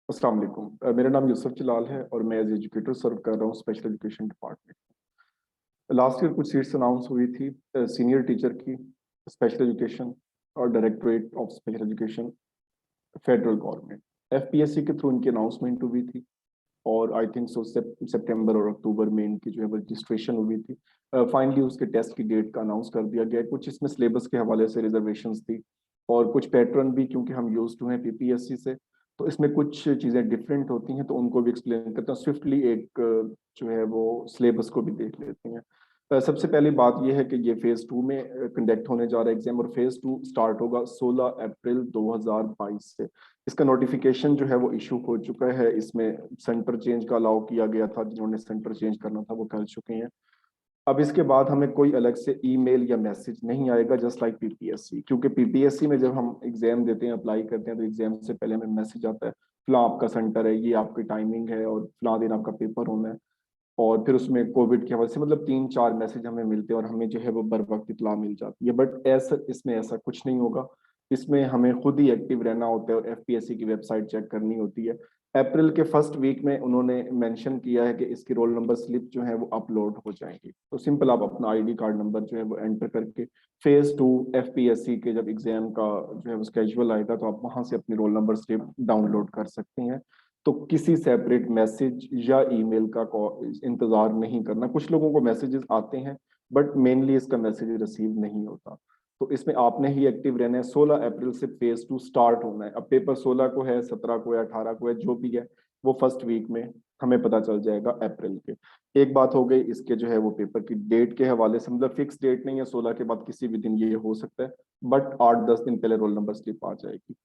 अस्सलाम वालेकुम। मेरा नाम यूसुफ जलाल है और मैं एज एजुकेटर सर्व कर रहा हूँ special education department. Last year कुछ सीट्स अनाउंस हुई थी सीनियर टीचर की, स्पेशल एजुकेशन और directorate of special education, federal government. FPSC के थ्रू इनकी अनाउंसमेंट हुई थी और आई थिंक सो सितंबर और अक्टूबर में इनकी जो है रजिस्ट्रेशन हुई थी। फाइनली उसके टेस्ट की डेट का अनाउंस कर दिया गया। कुछ इसमें सिलेबस के हवाले से रिजर्वेशंस थी और कुछ पैटर्न भी, क्योंकि हम यूज्ड टू हैं पीपीएससी से, तो इसमें कुछ चीज़ें डिफरेंट होती हैं, तो उनको भी एक्सप्लेन करते हैं स्विफ्टली। एक जो है वो सिलेबस को भी देख लेते हैं। सबसे पहली बात यह है कि ये फेज 2 में कंडक्ट होने जा रहा है एग्जाम, और फेज 2 स्टार्ट होगा 16 अप्रैल 2022 से। इसका नोटिफिकेशन जो है वो इशू हो चुका है। इसमें सेंटर चेंज का अलाउ किया गया था, जिन्होंने सेंटर चेंज करना था वो कर चुके हैं। अब इसके बाद हमें कोई अलग से ईमेल या मैसेज नहीं आएगा, जस्ट लाइक पीपीएससी। क्योंकि पीपीएससी में जब हम एग्जाम देते हैं, अप्लाई करते हैं, तो एग्जाम से पहले हमें मैसेज आता है, फला आपका सेंटर है, ये आपकी टाइमिंग है और फला दिन आपका पेपर होना है। और फिर उसमें कोविड के हवाले से मतलब 3-4 मैसेज हमें मिलते हैं और हमें जो है वो बर वक्त इतला मिल जाती है। बट ऐसा इसमें ऐसा कुछ नहीं होगा। इसमें हमें खुद ही एक्टिव रहना होता है और एफपीएससी की वेबसाइट चेक करनी होती है। अप्रैल के फर्स्ट वीक में उन्होंने मेंशन किया है कि इसकी रोल नंबर स्लिप जो है वो अपलोड हो जाएंगी। तो सिंपल आप अपना आईडी कार्ड नंबर जो है वो एंटर करके फेज 2 एफपीएससी के जब एग्जाम का जो है वो स्केजुअल आएगा, तो आप वहां से अपनी रोल नंबर स्लिप डाउनलोड कर सकते हैं। तो किसी सेपरेट मैसेज या ईमेल का इंतजार नहीं करना। कुछ लोगों को मैसेजेस आते हैं बट मेनली इसका मैसेज रिसीव नहीं होता। तो इसमें आपने ही एक्टिव रहना है। 16 अप्रैल से फेज 2 स्टार्ट होना है। अब पेपर 16 को है, 17 को है, 18 को है, जो भी है वो फर्स्ट वीक में हमें पता चल जाएगा अप्रैल के। एक बात हो गई इसके जो है वो पेपर की डेट के हवाले से, मतलब फिक्स डेट नहीं है, 16 के बाद किसी भी दिन ये हो सकता है, बट 8-10 दिन पहले रोल नंबर स्लिप आ जाएगी।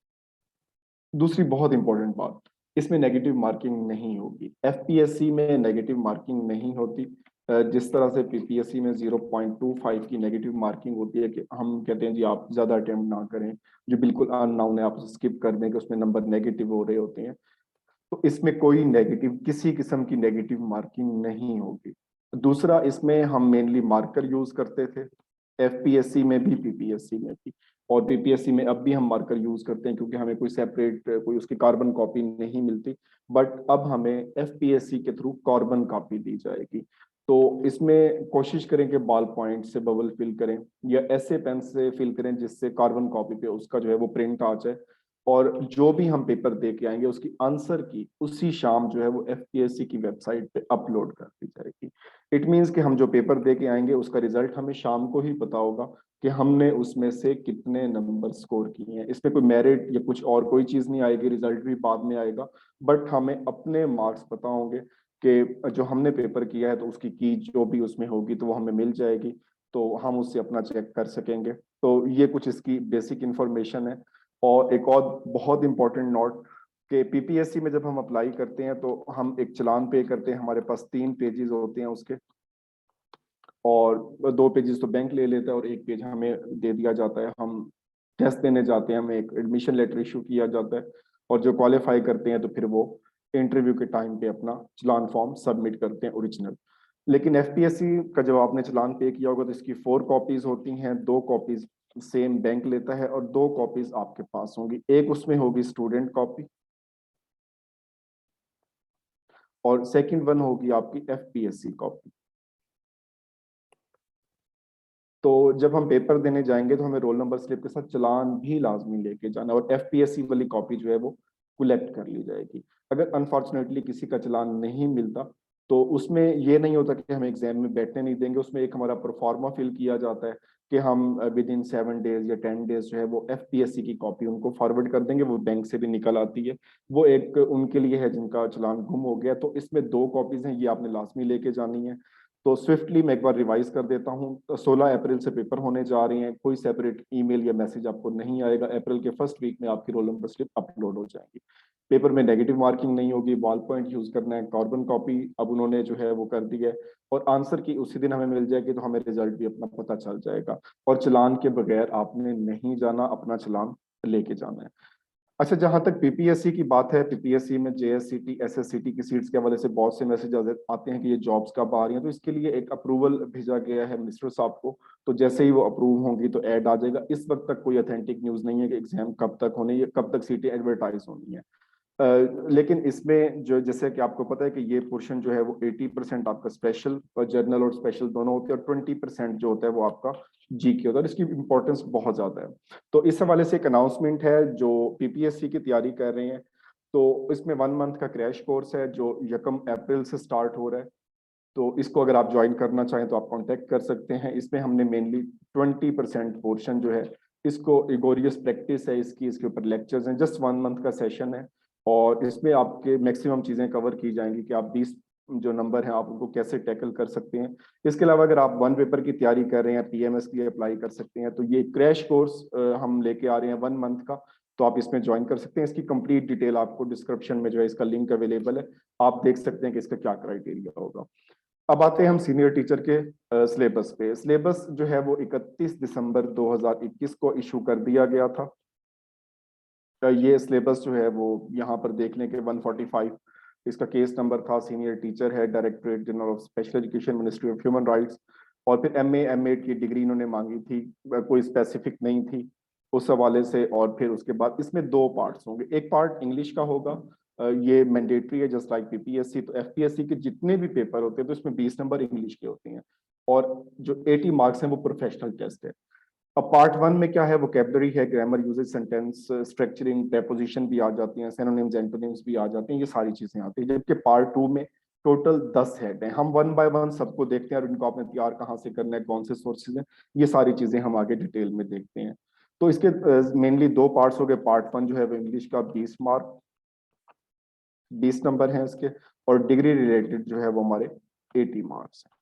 दूसरी बहुत इंपॉर्टेंट बात, इसमें नेगेटिव मार्किंग नहीं होगी। एफपीएससी में नेगेटिव मार्किंग नहीं होती। जिस तरह से पीपीएससी में 0.25 की नेगेटिव मार्किंग होती है कि हम कहते हैं जी आप ज्यादा अटेम्प्ट ना करें, जो बिल्कुल अननाउन है आप स्किप कर दें कि उसमें नंबर नेगेटिव हो रहे होते हैं। तो इसमें कोई नेगेटिव, किसी किस्म की नेगेटिव मार्किंग नहीं होगी। दूसरा, इसमें हम मेनली मार्कर यूज करते थे, एफपीएससी में भी पीपीएससी में भी। और पीपीएससी में अब भी हम मार्कर यूज करते हैं, क्योंकि हमें कोई सेपरेट कोई उसकी कार्बन कॉपी नहीं मिलती। बट अब हमें एफपीएससी के थ्रू कार्बन कॉपी दी जाएगी। तो इसमें कोशिश करें कि बॉल पॉइंट से बबल फिल करें या ऐसे पेन से फिल करें जिससे कार्बन कॉपी पे उसका जो है वो प्रिंट आ जाए। और जो भी हम पेपर दे के आएंगे उसकी आंसर की उसी शाम जो है वो एफपीएससी की वेबसाइट पे अपलोड कर दी जाएगी। इट मींस कि हम जो पेपर दे के आएंगे उसका रिजल्ट हमें शाम को ही पता होगा कि हमने उसमें से कितने नंबर स्कोर किए हैं। इसमें कोई मेरिट या कुछ और कोई चीज नहीं आएगी, रिजल्ट भी बाद में आएगा। बट हमें अपने मार्क्स पता होंगे कि जो हमने पेपर किया है, तो उसकी की जो भी उसमें होगी तो वो हमें मिल जाएगी, तो हम उससे अपना चेक कर सकेंगे। तो ये कुछ इसकी बेसिक इंफॉर्मेशन है। और एक और बहुत इंपॉर्टेंट नोट, कि पीपीएससी में जब हम अप्लाई करते हैं तो हम एक चालान पे करते हैं। हमारे पास 3 पेजेस होते हैं उसके, और 2 पेजेस तो बैंक ले लेता है और एक पेज हमें दे दिया जाता है। हम टेस्ट देने जाते हैं, हमें एक एडमिशन लेटर इशू किया जाता है, और जो क्वालिफाई करते हैं तो फिर वो इंटरव्यू के टाइम पे अपना चलान फॉर्म सबमिट करते हैं ओरिजिनल। लेकिन एफपीएससी का जब आपने चलान पे किया होगा तो इसकी 4 कॉपीज होती हैं। 2 कॉपीज सेम बैंक लेता है और 2 कॉपीज आपके पास होंगी। एक उसमें होगी स्टूडेंट कॉपी और सेकंड वन होगी आपकी एफपीएससी कॉपी। तो जब हम पेपर देने जाएंगे तो हमें रोल नंबर स्लिप के साथ चालान भी लाजमी लेके जाना, और एफपीएससी वाली कॉपी जो है वो कलेक्ट कर ली जाएगी। अगर अनफॉर्चुनेटली किसी का चालान नहीं मिलता, तो उसमें ये नहीं होता कि हमें एग्जाम में बैठने नहीं देंगे। उसमें एक हमारा प्रोफार्मा फिल किया जाता है कि हम विद इन 7 डेज या 10 डेज जो है वो एफपीएससी की कॉपी उनको फॉरवर्ड कर देंगे। वो बैंक से भी निकल आती है। वो एक उनके लिए है जिनका चालान गुम हो गया। तो इसमें 2 कॉपीज हैं, ये आपने लाजमी लेके जानी है। तो स्विफ्टली मैं एक बार रिवाइज कर देता हूँ। तो 16 अप्रैल से पेपर होने जा रहे हैं। कोई सेपरेट ईमेल या मैसेज आपको नहीं आएगा। अप्रैल के फर्स्ट वीक में आपकी रोल नंबर स्लिप अपलोड हो जाएगी। पेपर में नेगेटिव मार्किंग नहीं होगी, बॉल पॉइंट यूज करना है, कार्बन कॉपी अब उन्होंने जो है वो कर दी है। और आंसर की उसी दिन हमें मिल जाएगी, तो हमें रिजल्ट भी अपना पता चल जाएगा। और चालान के बगैर आपने नहीं जाना, अपना चालान लेके जाना है। अच्छा, जहां तक पीपीएससी की बात है, पीपीएससी में जेएससीटी एसएससीटी की सीट्स के हवाले से बहुत से मैसेज आते हैं कि ये जॉब्स कब आ रही हैं। तो इसके लिए एक अप्रूवल भेजा गया है मिनिस्टर साहब को। तो जैसे ही वो अप्रूव होंगी तो ऐड आ जाएगा। इस वक्त तक कोई ऑथेंटिक न्यूज नहीं है कि एग्जाम कब तक होने, कब तक सीटें एडवर्टाइज होनी है। लेकिन इसमें जो जैसे कि आपको पता है कि ये पोर्शन जो है वो 80% आपका स्पेशल और जर्नल और स्पेशल दोनों होते हैं, और 20% जो होता है वो आपका जीके होता है, और इसकी इंपॉर्टेंस बहुत ज्यादा है। तो इस हवाले से एक अनाउंसमेंट है, जो पीपीएससी की तैयारी कर रहे हैं, तो इसमें 1 मंथ का क्रैश कोर्स है जो 1 अप्रैल से स्टार्ट हो रहा है। तो इसको अगर आप ज्वाइन करना चाहें तो आप कांटेक्ट कर सकते हैं। इसमें हमने मेनली 20% पोर्शन जो है, इसको इगोरियस प्रैक्टिस है इसकी, इसके ऊपर लेक्चर्स हैं, जस्ट 1 मंथ का सेशन है, और इसमें आपके मैक्सिमम चीज़ें कवर की जाएंगी कि आप 20 जो नंबर हैं आप उनको कैसे टैकल कर सकते हैं। इसके अलावा अगर आप 1 पेपर की तैयारी कर रहे हैं, पीएमएस के लिए अप्लाई कर सकते हैं, तो ये क्रैश कोर्स हम लेके आ रहे हैं 1 मंथ का, तो आप इसमें ज्वाइन कर सकते हैं। इसकी कंप्लीट डिटेल आपको डिस्क्रिप्शन में जो है इसका लिंक अवेलेबल है, आप देख सकते हैं कि इसका क्या क्राइटेरिया होगा। अब आते हैं हम सीनियर टीचर के सिलेबस पे। सिलेबस जो है वो 31 दिसंबर 2021 को इशू कर दिया गया था। ये सिलेबस जो है वो यहाँ पर देख लें कि 145 इसका केस नंबर था, सीनियर टीचर है, directorate general of special education, ministry of human rights, और फिर एमए एमएड की डिग्री इन्होंने मांगी थी, कोई स्पेसिफिक नहीं थी उस हवाले से। और फिर उसके बाद इसमें 2 पार्ट्स होंगे, एक पार्ट इंग्लिश का होगा, ये मैंडेटरी है जस्ट लाइक पीपीएससी। तो एफपीएससी के जितने भी पेपर होते हैं तो इसमें 20 नंबर इंग्लिश के होते हैं, और जो 80 मार्क्स हैं वो प्रोफेशनल टेस्ट है। अब पार्ट 1 में क्या है, वोकैबुलरी है, grammar, usages, sentence structuring, preposition भी आ जाती हैं, सिनोनिम्स एंटोनिम्स भी आ जाते हैं, ये सारी चीजें आती हैं। जबकि पार्ट 2 में टोटल 10 हेड हैं, हम 1 बाय 1 सबको देखते हैं और इनको आपने तैयार कहाँ से करना है, कौन से सोर्सेज हैं, ये सारी चीजें हम आगे डिटेल में देखते हैं। तो इसके मेनली 2 पार्ट्स हो गए। पार्ट 1 जो है वो इंग्लिश का 20 मार्क, 20 नंबर हैं इसके, और डिग्री रिलेटेड जो है वो हमारे 80 मार्क्स हैं।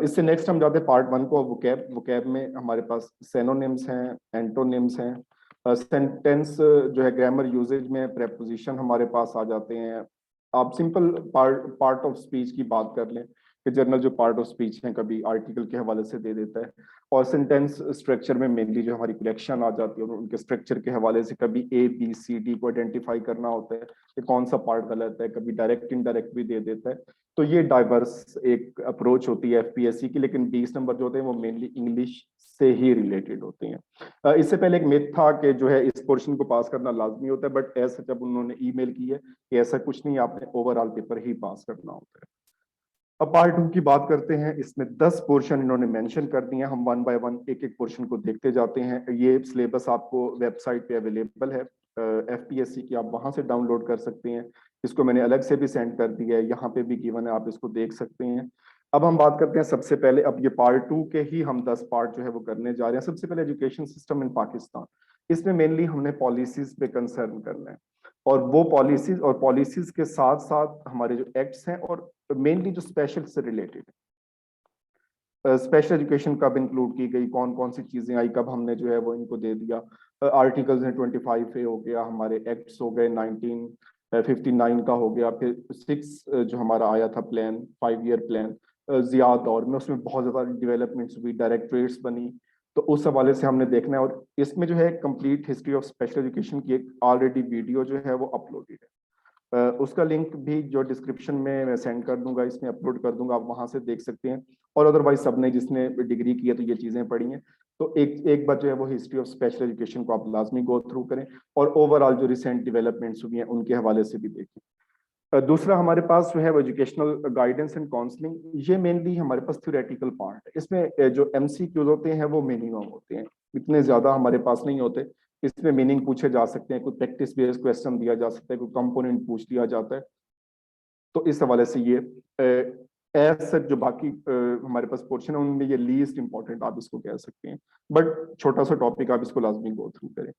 इससे नेक्स्ट हम जाते हैं पार्ट 1 को, वोकैब। वोकैब में हमारे पास सेनोनिम्स हैं, एंटोनिम्स हैं, सेंटेंस जो है, ग्रामर, यूजेज में प्रेपोजिशन हमारे पास आ जाते हैं। आप सिंपल पार्ट ऑफ स्पीच की बात कर लें कि जर्नल जो पार्ट ऑफ स्पीच है कभी आर्टिकल के हवाले से दे देता है, और सेंटेंस स्ट्रक्चर में मेनली जो हमारी कलेक्शन आ जाती है, और उनके स्ट्रक्चर के हवाले से कभी ए बी सी डी को आइडेंटिफाई करना होता है कि कौन सा पार्ट गलत है, कभी डायरेक्ट इनडायरेक्ट भी दे देता है। तो ये डाइवर्स एक अप्रोच होती है एफपीएससी की, लेकिन 20 नंबर जो होते हैं वो मेनली इंग्लिश से ही रिलेटेड होते हैं। इससे पहले एक मिथ था कि जो है इस पोर्शन को पास करना लाजमी होता है, बट ऐसा जब उन्होंने ईमेल की है कि ऐसा कुछ नहीं, आपने ओवरऑल पेपर ही पास करना होता है। अब पार्ट 2 की बात करते हैं, इसमें 10 पोर्शन इन्होंने मेंशन कर दिए हैं, हम 1 बाय 1 एक एक पोर्शन को देखते जाते हैं। ये सिलेबस आपको वेबसाइट पे अवेलेबल है एफपीएससी की, आप वहां से डाउनलोड कर सकते हैं। इसको मैंने अलग से भी सेंड कर दिया है, यहाँ पे भी गिवन है, आप इसको देख सकते हैं। अब हम बात करते हैं सबसे पहले, अब ये पार्ट 2 के ही हम 10 पार्ट जो है वो करने जा रहे हैं। सबसे पहले एजुकेशन सिस्टम इन पाकिस्तान, इसमें मेनली हमने पॉलिसीज पे कंसर्न करना है, और वो पॉलिसीज और पॉलिसीज के साथ साथ हमारे जो एक्ट्स हैं, और मेनली जो स्पेशल से रिलेटेड है, स्पेशल एजुकेशन कब इंक्लूड की गई, कौन कौन सी चीजें आई, कब हमने जो है वो इनको दे दिया। आर्टिकल्स हैं 25A हो गया, हमारे एक्ट्स हो गए 1959 का हो गया, फिर 6 जो हमारा आया था प्लान, 5 ईयर प्लान जिया दौर में, उसमें बहुत ज्यादा डेवलपमेंट्स हुई, डायरेक्टरेट्स बनी। तो उस हवाले से हमने देखना है, और इसमें जो है complete history of special education की एक ऑलरेडी वीडियो जो है वो अपलोडेड है। उसका लिंक भी जो डिस्क्रिप्शन में मैं सेंड कर दूंगा, इसमें अपलोड कर दूंगा, आप वहां से देख सकते हैं। और अदरवाइज सबने जिसने डिग्री की है तो ये चीजें पढ़ी हैं, तो एक बार जो है वो हिस्ट्री ऑफ स्पेशल एजुकेशन को आप लाजमी गो थ्रू करें, और ओवरऑल जो रिसेंट डेवलपमेंट्स हुई हैं उनके हवाले से भी देखें। दूसरा हमारे पास जो है वो एजुकेशनल गाइडेंस एंड काउंसलिंग, ये मेनली हमारे पास थ्योरेटिकल पार्ट है। इसमें जो एमसीक्यूज होते हैं वो मिनिमम होते हैं, इतने ज्यादा हमारे पास नहीं होते। इसमें मीनिंग पूछे जा सकते हैं, कोई प्रैक्टिस बेस्ड क्वेश्चन दिया जा सकता है, कोई कंपोनेंट पूछ लिया जाता है। तो इस हवाले से ये ऐसे जो बाकी हमारे पास पोर्शन है उनमें ये लीस्ट इंपॉर्टेंट आप इसको कह सकते हैं, बट छोटा सा टॉपिक, आप इसको लाजमी गो थ्रू करें।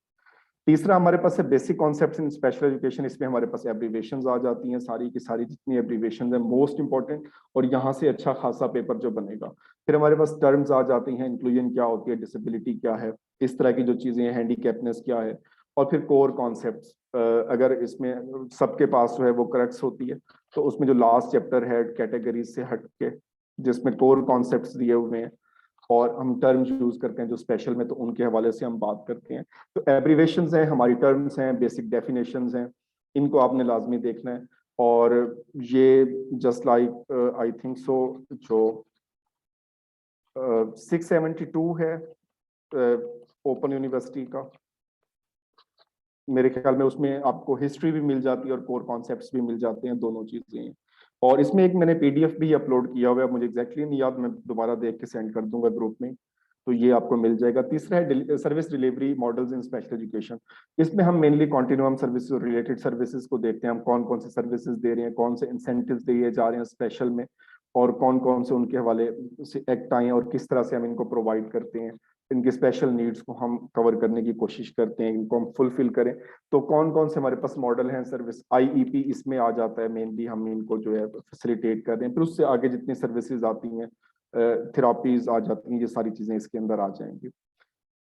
तीसरा हमारे पास है बेसिक कॉन्सेप्ट्स इन स्पेशल एजुकेशन, इसमें हमारे पास एब्रीवेशंस आ जाती हैं, सारी की सारी जितनी एब्रीवेशंस हैं मोस्ट इंपॉर्टेंट, और यहाँ से अच्छा खासा पेपर जो बनेगा। फिर हमारे पास टर्म्स आ जाती हैं, इंक्लूजन क्या होती है, डिसेबिलिटी क्या है, इस तरह की जो चीजें हैं, हैंडीकैपनेस क्या है, और फिर कोर कॉन्सेप्ट्स। अगर इसमें सबके पास जो है वो करेक्ट्स होती है, तो उसमें जो लास्ट चैप्टर है कैटेगरीज से हट के, जिसमें कोर कॉन्सेप्ट्स दिए हुए हैं, और हम टर्म्स यूज करते हैं जो स्पेशल में, तो उनके हवाले से हम बात करते हैं। तो एब्रीवेशंस हैं, हमारी टर्म्स हैं, बेसिक डेफिनेशंस हैं, इनको आपने लाजमी देखना है। और ये just like I think so जो 672 है ओपन यूनिवर्सिटी का, मेरे ख्याल में उसमें आपको हिस्ट्री भी मिल जाती है और कोर कॉन्सेप्ट्स भी मिल जाते हैं, दोनों चीजें हैं। और इसमें एक मैंने पीडीएफ भी अपलोड किया हुआ है, मुझे एग्जैक्टली नहीं याद, मैं दोबारा देख के सेंड कर दूंगा ग्रुप में, तो ये आपको मिल जाएगा। तीसरा है service delivery models in special education. इसमें हम मेनली कॉन्टिन्यूम सर्विसेज और रिलेटेड सर्विसेज को देखते हैं, हम कौन कौन से सर्विसेज दे रहे हैं, कौन से इंसेंटिव्स दिए जा रहे हैं स्पेशल में, और कौन कौन से उनके हवाले से एक्ट आए हैं और किस तरह से हम इनको प्रोवाइड करते हैं, इनकी स्पेशल नीड्स को हम कवर करने की कोशिश करते हैं, इनको हम फुलफिल करें। तो कौन कौन से हमारे पास मॉडल हैं, सर्विस आईईपी इसमें आ जाता है, मेनली हम इनको जो है फैसिलिटेट कर रहे हैं। फिर उससे आगे जितनी सर्विसेज आती हैं, थेरापीज आ जाती हैं, ये सारी चीजें इसके अंदर आ जाएंगी।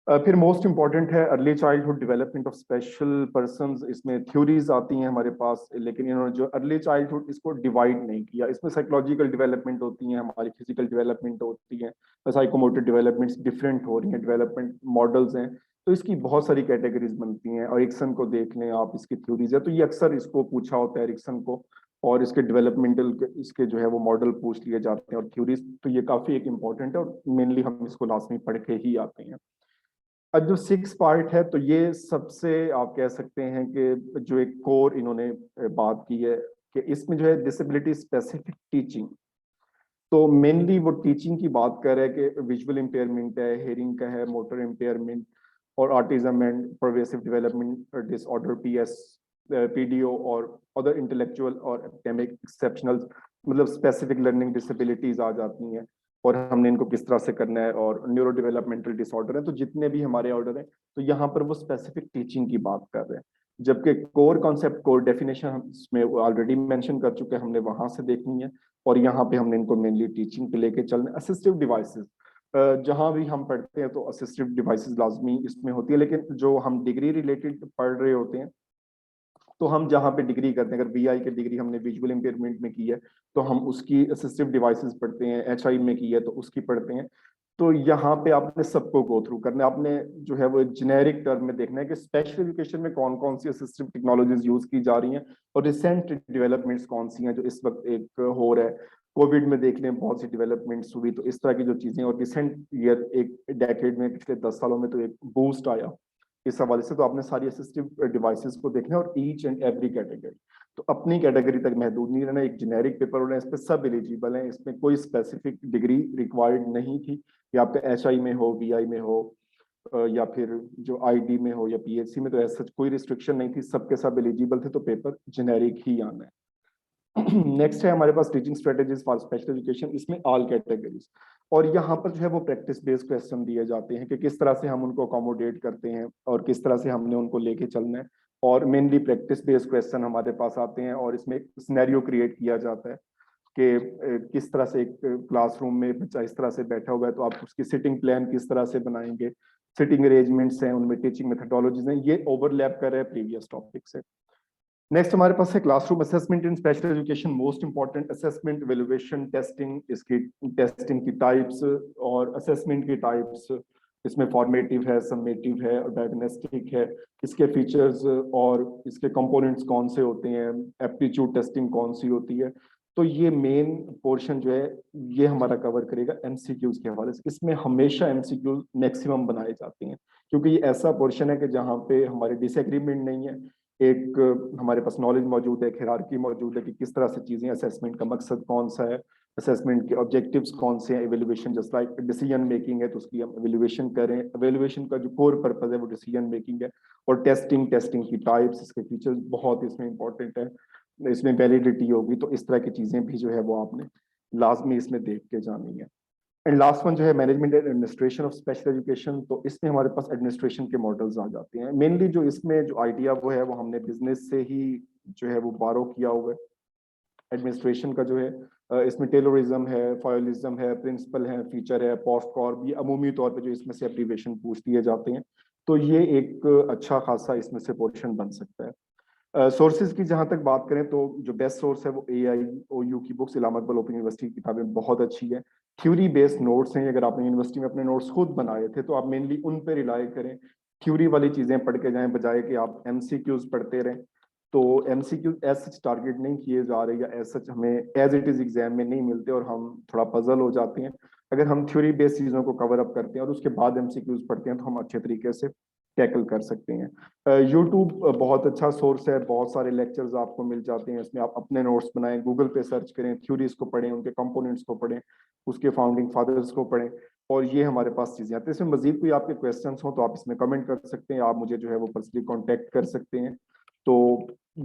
फिर मोस्ट इंपॉर्टेंट है early childhood development of special persons. इसमें थ्योरीज आती हैं हमारे पास, लेकिन इन्होंने जो अर्ली चाइल्डहुड इसको डिवाइड नहीं किया। इसमें साइकोलॉजिकल डेवलपमेंट होती हैं, हमारी फिजिकल डेवलपमेंट होती है, साइकोमोटर डेवलपमेंट्स डिफरेंट हो रही हैं, डेवलपमेंट मॉडल्स हैं। तो इसकी बहुत सारी कैटेगरीज बनती हैं, और एरिक्सन को देख लें आप, इसकी थ्योरीज है, तो ये अक्सर इसको पूछा होता है एरिक्सन को, और इसके डेवलपमेंटल इसके जो है वो मॉडल पूछ लिए जाते हैं और थ्योरीज, तो ये काफी एक इम्पॉर्टेंट है, और मेनली हम इसको लास्ट में पढ़ के ही आते हैं। अब जो सिक्स पार्ट है, तो ये सबसे आप कह सकते हैं कि जो एक कोर इन्होंने बात की है, कि इसमें जो है डिसेबिलिटी स्पेसिफिक टीचिंग, तो मेनली वो टीचिंग की बात कर रहे हैं कि विजुअल इम्पेयरमेंट है, हेयरिंग का है, मोटर इम्पेयरमेंट, और autism and pervasive development disorder PS, PDO, और अदर इंटेलेक्चुअल और एकेडमिक एक्सेप्शनल, मतलब स्पेसिफिक लर्निंग डिसेबिलिटीज आ जाती हैं, और हमने इनको किस तरह से करना है, और न्यूरो डेवलपमेंटल डिसऑर्डर है। तो जितने भी हमारे ऑर्डर हैं, तो यहाँ पर वो स्पेसिफिक टीचिंग की बात कर रहे हैं, जबकि कोर कॉन्सेप्ट, कोर डेफिनेशन हम इसमें ऑलरेडी मेंशन कर चुके हैं, हमने वहां से देखनी है, और यहाँ पे हमने इनको मेनली टीचिंग पे लेके चलना। असिस्टिव डिवाइसेस, जहां भी हम पढ़ते हैं तो असिस्टिव डिवाइसेस लाजमी इसमें होती है, लेकिन जो हम डिग्री रिलेटेड पढ़ रहे होते हैं, तो हम जहाँ पे डिग्री करते हैं, अगर बीआई की डिग्री हमने विजुअल इम्पेयरमेंट में की है, तो हम उसकी असिस्टिव डिवाइसेस पढ़ते हैं, एचआई में की है तो उसकी पढ़ते हैं। तो यहाँ पे आपने सबको गो थ्रू करना है, आपने जो है वो जेनेरिक टर्म में देखना है कि स्पेशल एजुकेशन में कौन कौन सी असिस्टिव टेक्नोलॉजीज यूज की जा रही हैं, और रिसेंट डेवलपमेंट्स कौन सी हैं जो इस वक्त एक हो रहा है। कोविड में देख लें बहुत सी डेवलपमेंट्स हुई, तो इस तरह की जो चीजें, और रिसेंट ईयर एक डेकेड में, पिछले 10 सालों में तो एक बूस्ट आया इस हवाले से। तो आपने सारी असिस्टिव डिवाइसेस को देखना है, और ईच एंड एवरी कैटेगरी, तो अपनी कैटेगरी तक महदूद नहीं रहना। एक जेनेरिक पेपर होना है, इस पे सब एलिजिबल हैं, इसमें कोई स्पेसिफिक डिग्री रिक्वायर्ड नहीं थी, या आपका एचआई में हो, बीआई में हो, या फिर जो आईडी में हो, या पीएचसी में, तो ऐसा कोई रिस्ट्रिक्शन नहीं थी, सबके सब एलिजिबल थे, तो पेपर जेनेरिक ही आना है। नेक्स्ट है हमारे पास teaching strategies for special education, इसमें ऑल कैटेगरीज, और यहाँ पर जो है वो प्रैक्टिस बेस्ड क्वेश्चन दिए जाते हैं कि किस तरह से हम उनको अकोमोडेट करते हैं, और किस तरह से हमने उनको लेके चलना है। और मेनली प्रैक्टिस बेस्ड क्वेश्चन हमारे पास आते हैं, और इसमें एक सिनेरियो क्रिएट किया जाता है कि किस तरह से एक क्लासरूम में बच्चा इस तरह से बैठा हुआ है, तो आप उसकी सिटिंग प्लान किस तरह से बनाएंगे, सिटिंग अरेंजमेंट्स हैं, उनमें टीचिंग मेथडोलॉजीज हैं, ये ओवरलैप कर रहे हैं प्रीवियस टॉपिक से। नेक्स्ट हमारे पास है classroom assessment in special education, most important assessment, evaluation, testing, इसकी टेस्टिंग की टाइप्स और असेसमेंट की टाइप्स, इसमें फॉर्मेटिव है, समेटिव है, और डायग्नोस्टिक है, इसके फीचर्स और इसके कंपोनेंट्स कौन से होते हैं, एप्टीट्यूड टेस्टिंग कौन सी होती है। तो ये मेन पोर्शन जो है ये हमारा कवर करेगा एमसीक्यूज के हवाले से। इसमें हमेशा एमसीक्यूज मैक्सिमम बनाए जाते हैं, क्योंकि ये ऐसा पोर्शन है कि जहाँ पे हमारे डिसएग्रीमेंट नहीं है, एक हमारे पास नॉलेज मौजूद है, हायरार्की मौजूद है कि किस तरह से चीजें, असेसमेंट का मकसद कौन सा है, असेसमेंट के ऑब्जेक्टिव्स कौन से हैं, evaluation just like decision making है तो उसकी हम इवैल्यूएशन करें, इवैल्यूएशन का जो कोर पर्पस है वो डिसीजन मेकिंग है, और टेस्टिंग की टाइप्स, इसके फीचर्स बहुत इसमें इंपॉर्टेंट है, इसमें वैलिडिटी होगी, तो इस तरह की चीजें भी जो है वो आपने लाजमी इसमें देख के जानी है। एंड लास्ट वन जो है management and administration of special education, तो इसमें हमारे पास एडमिनिस्ट्रेशन के मॉडल्स आ जाते हैं। मेनली जो इसमें जो आइडिया वो है वो हमने बिजनेस से ही जो है वो बारो किया हुआ है। एडमिनिस्ट्रेशन का जो है इसमें टेलरिज्म है, फॉयलिज्म है, प्रिंसिपल है, फीचर है, पोस्ट कॉर्प, ये अमूमी तौर पे जो इसमें से एब्रीविएशन पूछ दिए जाते हैं, तो ये एक अच्छा खासा इसमें से पोर्शन बन सकता है। सोर्सेज की जहां तक बात करें, तो जो बेस्ट सोर्स है वो AIOU की बुक्स, इलामा इकबाल ओपन यूनिवर्सिटी की किताबें बहुत अच्छी है। थ्योरी बेस्ड नोट्स हैं, अगर आपने यूनिवर्सिटी में अपने नोट्स खुद बनाए थे तो आप मेनली उन पे रिलाय करें, थ्योरी वाली चीजें पढ़ के जाएं, बजाय कि आप MCQs पढ़ते रहें। तो MCQ एज सच टारगेट नहीं किए जा रहे, या एज सच हमें एज इट इज एग्जाम में नहीं मिलते, और हम थोड़ा पजल हो जाते हैं। अगर हम थ्योरी बेस्ड चीजों को कवर अप करते हैं और उसके बाद MCQs पढ़ते हैं, तो हम अच्छे तरीके से टैकल कर सकते हैं। यूट्यूब बहुत अच्छा सोर्स है, बहुत सारे लेक्चर्स आपको मिल जाते हैं, इसमें आप अपने नोट्स बनाएं, गूगल पे सर्च करें, थ्योरीज को पढ़ें, उनके कंपोनेंट्स को पढ़ें, उसके फाउंडिंग फादर्स को पढ़ें, और ये हमारे पास चीजें आती हैं। इसमें मजीद कोई आपके क्वेश्चंस हो तो आप इसमें कमेंट कर सकते हैं, आप मुझे जो है वो पर्सनली कांटेक्ट कर सकते हैं। तो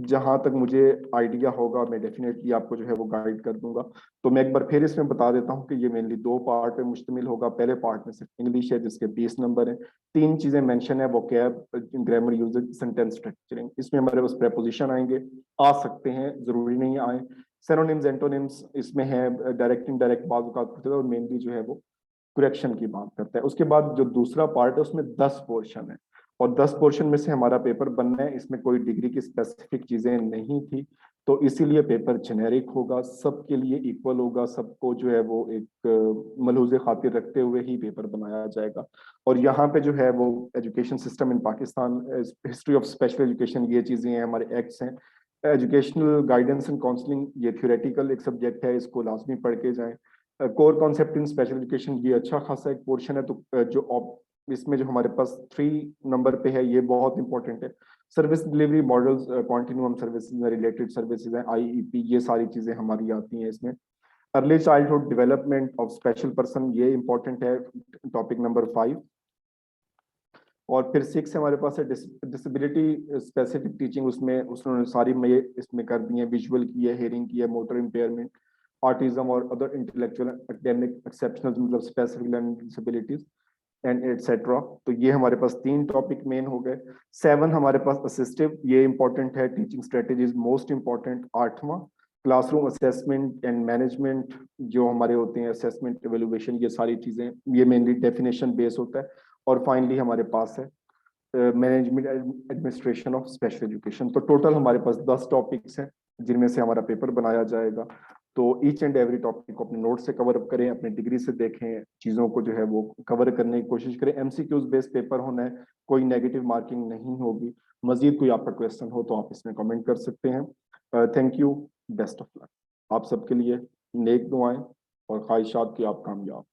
जहां तक मुझे आइडिया होगा मैं डेफिनेटली आपको जो है वो गाइड कर दूंगा। तो मैं एक बार फिर इसमें बता देता हूँ कि ये मेनली 2 पार्ट पे मुश्तमिल होगा। पहले पार्ट में सिर्फ इंग्लिश है जिसके 20 नंबर है, 3 चीजें मेंशन है, vocab, grammar, usages, sentence structuring. इसमें हमारे पास प्रेपोजिशन आएंगे, आ सकते हैं, जरूरी नहीं आए। सिनोनिम्स, एंटोनिम्स इसमें है, डायरेक्ट इनडायरेक्ट बात करते हैं, और मेनली जो है वो करेक्शन की बात करता है। उसके बाद जो दूसरा पार्ट है उसमें 10 पोर्शन है, और 10 पोर्शन में से हमारा पेपर बनना है। इसमें कोई डिग्री की स्पेसिफिक चीजें नहीं थी, तो इसीलिए पेपर जेनेरिक होगा, सबके लिए इक्वल होगा, सबको जो है वो एक मलहूज़े खातिर रखते हुए ही पेपर बनाया जाएगा। और यहाँ पे जो है वो education system in Pakistan, history of special education, ये चीजें हैं, हमारे एक्ट्स हैं। एजुकेशनल गाइडेंस एंड काउंसलिंग ये थ्योरेटिकल एक सब्जेक्ट है, इसको लाजमी पढ़ के जाएं। Core concept in special education ये अच्छा खासा एक पोर्शन है। तो जो इसमें जो हमारे पास 3 नंबर पे है ये बहुत इंपॉर्टेंट है। Service delivery models, continuum services, related services हैं, आईईपी, ये सारी चीजें हमारी आती हैं इसमें। Early childhood development of special person, ये इंपॉर्टेंट है, टॉपिक नंबर 5। और फिर 6 हमारे पास है डिसेबिलिटी स्पेसिफिक टीचिंग, उसमें उसने सारी में इसमें कर दी है, विजुअल की है, हेयरिंग की है, मोटर इम्पेयरमेंट, ऑटिज्म और अदर इंटेलेक्चुअल एकेडमिक एक्सेप्शनल, मतलब specific learning disabilities and etcetera. तो ये हमारे पास 3 टॉपिक मेन हो गए। 7 हमारे पास असिस्टिव, ये इंपॉर्टेंट है, टीचिंग स्ट्रेटेजीज मोस्ट इंपॉर्टेंट। 8वां क्लासरूम असेसमेंट एंड मैनेजमेंट, जो हमारे होते हैं असेसमेंट, एवेल्युएशन, ये सारी चीजें, ये मेनली डेफिनेशन बेस होता है। और फाइनली हमारे पास है management administration of special education. तो टोटल हमारे पास 10 टॉपिक्स हैं जिनमें से हमारा पेपर बनाया जाएगा। तो ईच एंड एवरी टॉपिक को अपने नोट से कवर अप करें, अपनी डिग्री से देखें, चीज़ों को जो है वो कवर करने की कोशिश करें। एमसीक्यूज बेस्ड पेपर होना है, कोई नेगेटिव मार्किंग नहीं होगी। मजीद कोई आपका क्वेश्चन हो तो आप इसमें कमेंट कर सकते हैं। Thank you, best of luck. आप सबके लिए नेक दुआएं और ख्वाहिशात कि आप कामयाब।